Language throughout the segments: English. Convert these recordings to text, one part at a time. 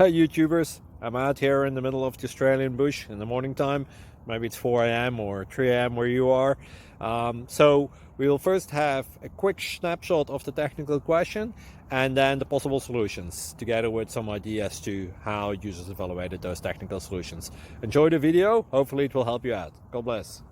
Hey YouTubers, I'm out here in the middle of the Australian bush in the morning time. Maybe it's 4 a.m. or 3 a.m. where you are. So we'll first have a quick snapshot of the technical question and then the possible solutions, together with some ideas to how users evaluated those technical solutions. Enjoy the video, hopefully it will help you out. God bless.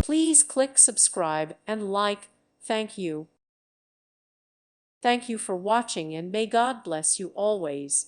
Please click subscribe and like. Thank you. Thank you for watching, and may God bless you always.